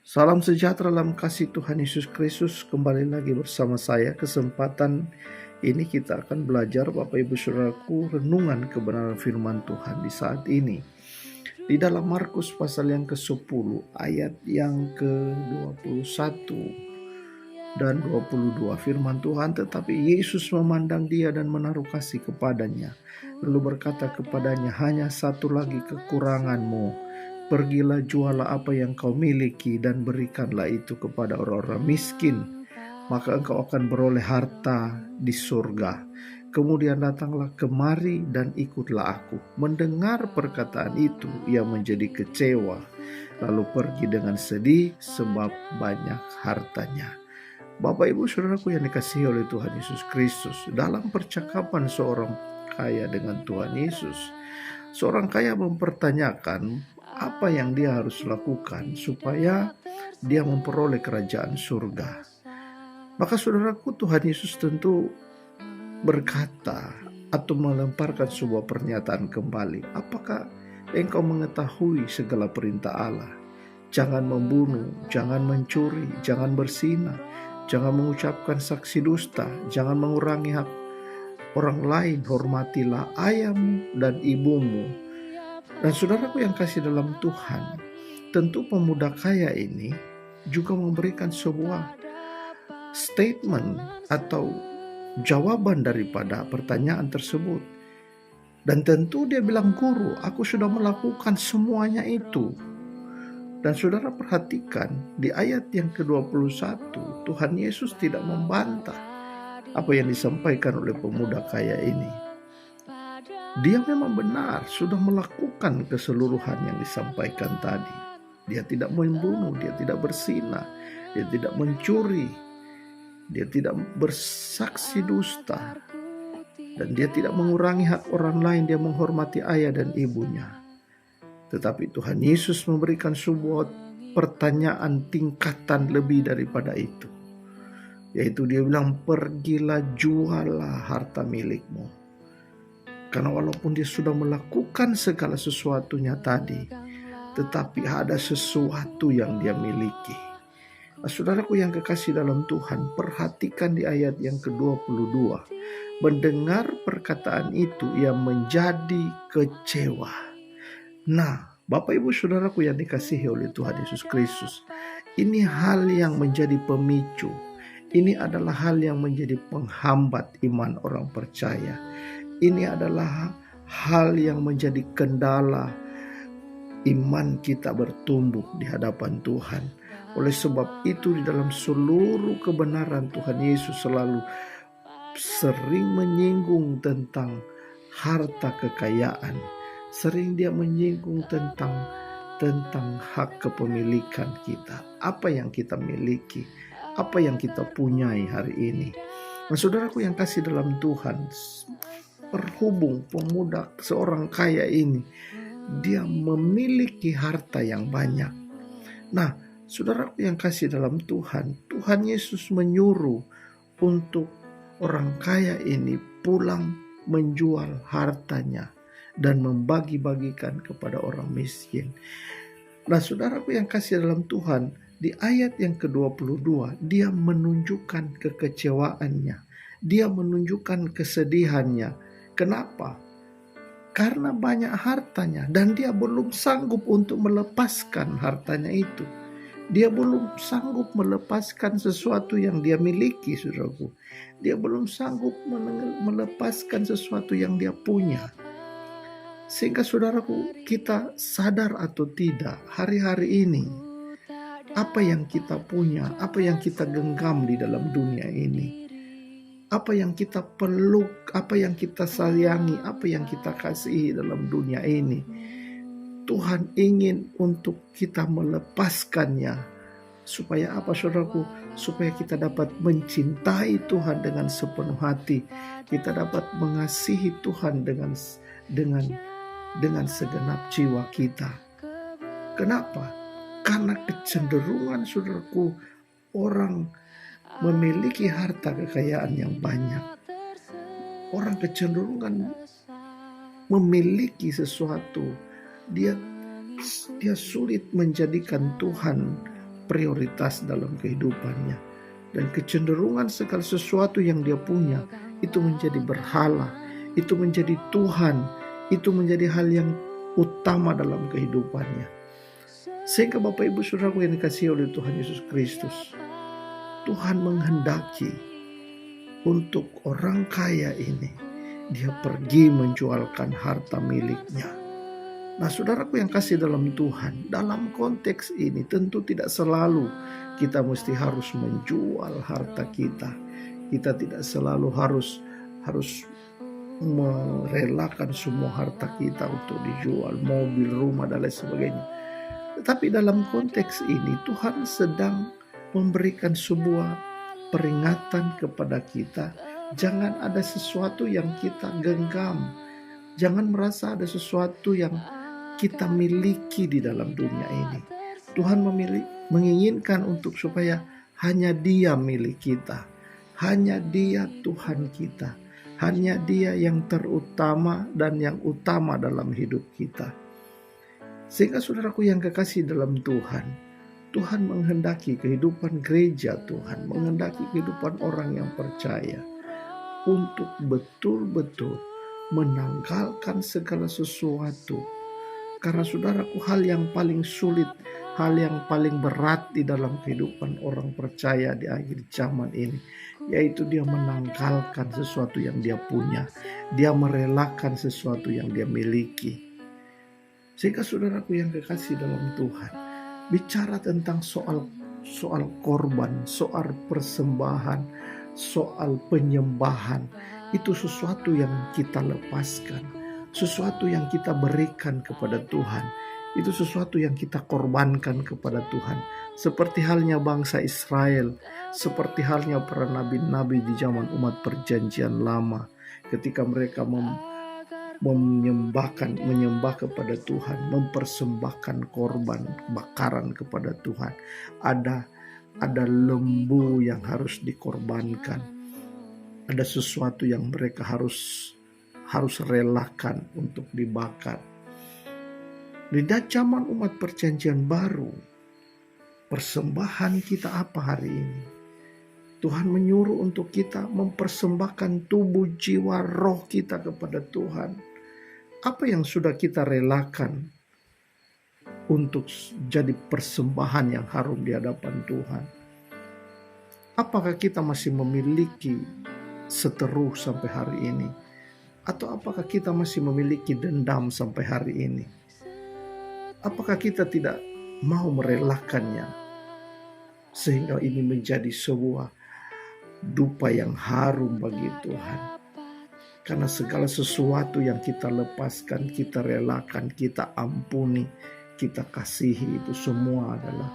Salam sejahtera dalam kasih Tuhan Yesus Kristus. Kembali lagi bersama saya. Kesempatan ini kita akan belajar, Bapak Ibu Saudaraku, renungan kebenaran firman Tuhan di saat ini. Di dalam Markus pasal yang ke-10 ayat yang ke-21 dan 22 firman Tuhan, tetapi Yesus memandang dia dan menaruh kasih kepadanya, lalu berkata kepadanya, hanya satu lagi kekuranganmu. Pergilah, jualah apa yang kau miliki dan berikanlah itu kepada orang-orang miskin, maka engkau akan beroleh harta di surga. Kemudian datanglah kemari dan ikutlah aku. Mendengar perkataan itu, ia menjadi kecewa, lalu pergi dengan sedih sebab banyak hartanya. Bapak Ibu Saudaraku yang dikasihi oleh Tuhan Yesus Kristus, dalam percakapan seorang kaya dengan Tuhan Yesus, seorang kaya mempertanyakan apa yang dia harus lakukan supaya dia memperoleh kerajaan surga. Maka saudaraku, Tuhan Yesus tentu berkata atau melemparkan sebuah pernyataan kembali. Apakah engkau mengetahui segala perintah Allah? Jangan membunuh, jangan mencuri, jangan berzina, jangan mengucapkan saksi dusta, jangan mengurangi hak orang lain, hormatilah ayahmu dan ibumu. Dan saudaraku yang kasih dalam Tuhan, tentu pemuda kaya ini juga memberikan sebuah statement atau jawaban daripada pertanyaan tersebut. Dan tentu dia bilang, guru, aku sudah melakukan semuanya itu. Dan saudara perhatikan di ayat yang ke-21, Tuhan Yesus tidak membantah apa yang disampaikan oleh pemuda kaya ini. Dia memang benar sudah melakukan keseluruhan yang disampaikan tadi. Dia tidak membunuh, dia tidak berzina, dia tidak mencuri, dia tidak bersaksi dusta, dan dia tidak mengurangi hak orang lain, dia menghormati ayah dan ibunya. Tetapi Tuhan Yesus memberikan sebuah pertanyaan tingkatan lebih daripada itu. Yaitu dia bilang, pergilah, jualah harta milikmu. Karena walaupun dia sudah melakukan segala sesuatunya tadi, tetapi ada sesuatu yang dia miliki. Nah, saudaraku yang kekasih dalam Tuhan, perhatikan di ayat yang ke-22. Mendengar perkataan itu, ia menjadi kecewa. Nah, Bapak Ibu Saudaraku yang dikasihi oleh Tuhan Yesus Kristus, ini hal yang menjadi pemicu. Ini adalah hal yang menjadi penghambat iman orang percaya. Ini adalah hal yang menjadi kendala iman kita bertumbuh di hadapan Tuhan. Oleh sebab itu di dalam seluruh kebenaran Tuhan Yesus selalu sering menyinggung tentang harta kekayaan. Sering dia menyinggung tentang hak kepemilikan kita. Apa yang kita miliki, apa yang kita punyai hari ini. Nah, saudaraku yang kasih dalam Tuhan, berhubung pemuda seorang kaya ini, dia memiliki harta yang banyak. Nah, saudaraku yang kasih dalam Tuhan, Tuhan Yesus menyuruh untuk orang kaya ini pulang menjual hartanya dan membagi-bagikan kepada orang miskin. Nah, saudaraku yang kasih dalam Tuhan, di ayat yang ke-22, dia menunjukkan kekecewaannya. Dia menunjukkan kesedihannya. Kenapa? Karena banyak hartanya dan dia belum sanggup untuk melepaskan hartanya itu. Dia belum sanggup melepaskan sesuatu yang dia miliki, saudaraku. Dia belum sanggup melepaskan sesuatu yang dia punya. Sehingga saudaraku, kita sadar atau tidak, hari-hari ini apa yang kita punya, apa yang kita genggam di dalam dunia ini, apa yang kita peluk, apa yang kita sayangi, apa yang kita kasihi dalam dunia ini, Tuhan ingin untuk kita melepaskannya. Supaya apa, saudaraku? Supaya kita dapat mencintai Tuhan dengan sepenuh hati. Kita dapat mengasihi Tuhan dengan segenap jiwa kita. Kenapa? Karena kecenderungan, saudaraku, orang memiliki harta kekayaan yang banyak. Orang kecenderungan memiliki sesuatu, dia sulit menjadikan Tuhan prioritas dalam kehidupannya. Dan kecenderungan segala sesuatu yang dia punya itu menjadi berhala, itu menjadi Tuhan, itu menjadi hal yang utama dalam kehidupannya. Sehingga Bapak Ibu Saudaraku yang dikasihi oleh Tuhan Yesus Kristus, Tuhan menghendaki untuk orang kaya ini dia pergi menjualkan harta miliknya. Nah, saudaraku yang kasih dalam Tuhan, dalam konteks ini tentu tidak selalu kita mesti harus menjual harta kita. Kita tidak selalu harus merelakan semua harta kita untuk dijual, mobil, rumah dan lain sebagainya. Tetapi dalam konteks ini Tuhan sedang memberikan sebuah peringatan kepada kita. Jangan ada sesuatu yang kita genggam. Jangan merasa ada sesuatu yang kita miliki di dalam dunia ini. Tuhan menginginkan untuk supaya hanya Dia milik kita. Hanya Dia Tuhan kita. Hanya Dia yang terutama dan yang utama dalam hidup kita. Sehingga saudaraku yang kekasih dalam Tuhan, Tuhan menghendaki kehidupan gereja Tuhan, menghendaki kehidupan orang yang percaya untuk betul-betul menanggalkan segala sesuatu. Karena saudaraku, hal yang paling sulit, hal yang paling berat di dalam kehidupan orang percaya di akhir zaman ini, yaitu dia menanggalkan sesuatu yang dia punya. Dia merelakan sesuatu yang dia miliki. Sehingga saudaraku yang kekasih dalam Tuhan, bicara tentang soal korban, soal persembahan, soal penyembahan, itu sesuatu yang kita lepaskan, sesuatu yang kita berikan kepada Tuhan, itu sesuatu yang kita korbankan kepada Tuhan. Seperti halnya bangsa Israel, seperti halnya para nabi-nabi di zaman umat perjanjian lama, ketika mereka menyembah kepada Tuhan, mempersembahkan korban bakaran kepada Tuhan. Ada lembu yang harus dikorbankan. Ada sesuatu yang mereka harus relakan untuk dibakar. Di zaman umat perjanjian baru, persembahan kita apa hari ini? Tuhan menyuruh untuk kita mempersembahkan tubuh, jiwa, roh kita kepada Tuhan. Apa yang sudah kita relakan untuk jadi persembahan yang harum di hadapan Tuhan? Apakah kita masih memiliki seteru sampai hari ini? Atau apakah kita masih memiliki dendam sampai hari ini? Apakah kita tidak mau merelakannya sehingga ini menjadi sebuah dupa yang harum bagi Tuhan? Karena segala sesuatu yang kita lepaskan, kita relakan, kita ampuni, kita kasihi, itu semua adalah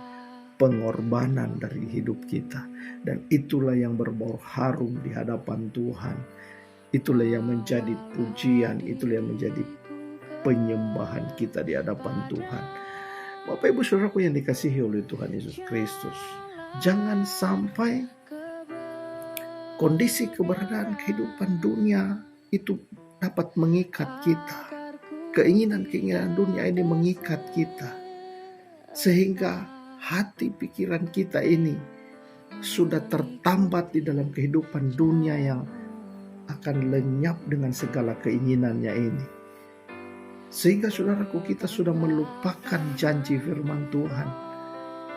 pengorbanan dari hidup kita. Dan itulah yang berbau harum di hadapan Tuhan. Itulah yang menjadi pujian, itulah yang menjadi penyembahan kita di hadapan Tuhan. Bapak Ibu Saudaraku yang dikasihi oleh Tuhan Yesus Kristus, jangan sampai kondisi keberadaan kehidupan dunia itu dapat mengikat kita. Keinginan-keinginan dunia ini mengikat kita. Sehingga hati pikiran kita ini sudah tertambat di dalam kehidupan dunia yang akan lenyap dengan segala keinginannya ini. Sehingga saudaraku, kita sudah melupakan janji firman Tuhan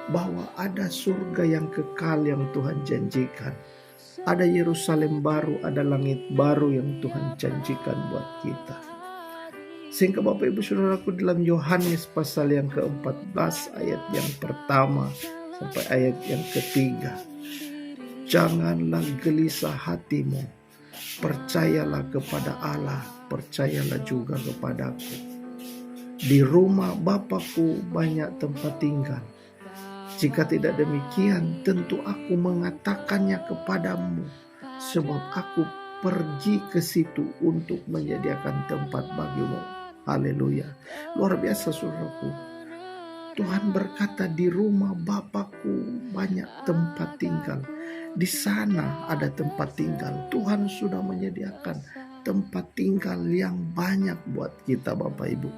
bahwa ada surga yang kekal yang Tuhan janjikan. Ada Yerusalem baru, ada langit baru yang Tuhan janjikan buat kita. Sehingga Bapak Ibu Saudaraku, dalam Yohanes pasal yang ke-14 ayat yang pertama sampai ayat yang ketiga, janganlah gelisah hatimu, percayalah kepada Allah, percayalah juga kepadaku. Di rumah Bapakku banyak tempat tinggal. Jika tidak demikian, tentu aku mengatakannya kepadamu, sebab aku pergi ke situ untuk menyediakan tempat bagimu. Haleluya. Luar biasa saudaraku. Tuhan berkata, di rumah Bapakku banyak tempat tinggal. Di sana ada tempat tinggal. Tuhan sudah menyediakan tempat tinggal yang banyak buat kita Bapak Ibu.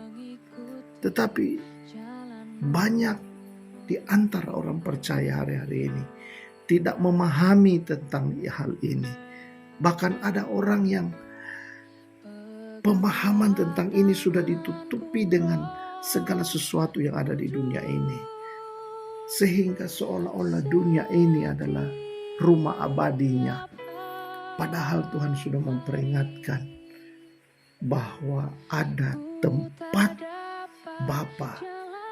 Tetapi banyak di antara orang percaya hari-hari ini tidak memahami tentang hal ini. Bahkan ada orang yang pemahaman tentang ini sudah ditutupi dengan segala sesuatu yang ada di dunia ini. Sehingga seolah-olah dunia ini adalah rumah abadinya. Padahal Tuhan sudah memperingatkan bahwa ada tempat Bapa,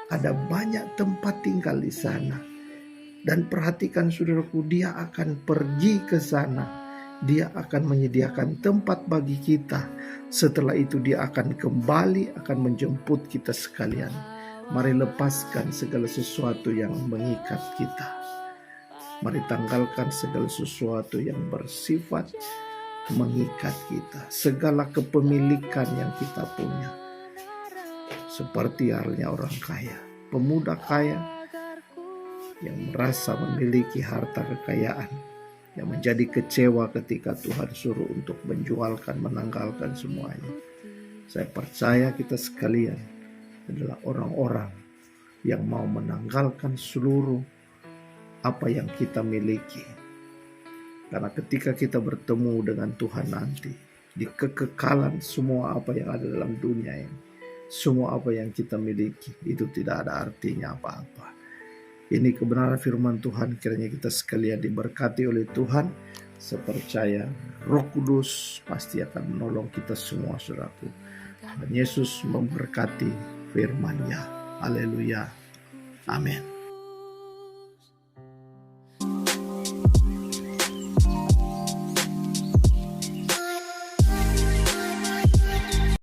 ada banyak tempat tinggal di sana. Dan perhatikan saudaraku, dia akan pergi ke sana. Dia akan menyediakan tempat bagi kita. Setelah itu dia akan kembali, akan menjemput kita sekalian. Mari lepaskan segala sesuatu yang mengikat kita. Mari tanggalkan segala sesuatu yang bersifat mengikat kita. Segala kepemilikan yang kita punya. Seperti halnya orang kaya, pemuda kaya yang merasa memiliki harta kekayaan, yang menjadi kecewa ketika Tuhan suruh untuk menjualkan, menanggalkan semuanya. Saya percaya kita sekalian adalah orang-orang yang mau menanggalkan seluruh apa yang kita miliki. Karena ketika kita bertemu dengan Tuhan nanti, di kekekalan semua apa yang ada dalam dunia ini, semua apa yang kita miliki itu tidak ada artinya apa-apa. Ini kebenaran firman Tuhan, kiranya kita sekalian diberkati oleh Tuhan. Saya percaya Roh Kudus pasti akan menolong kita semua, saudaraku. Dan Yesus memberkati firman-Nya. Haleluya. Amin.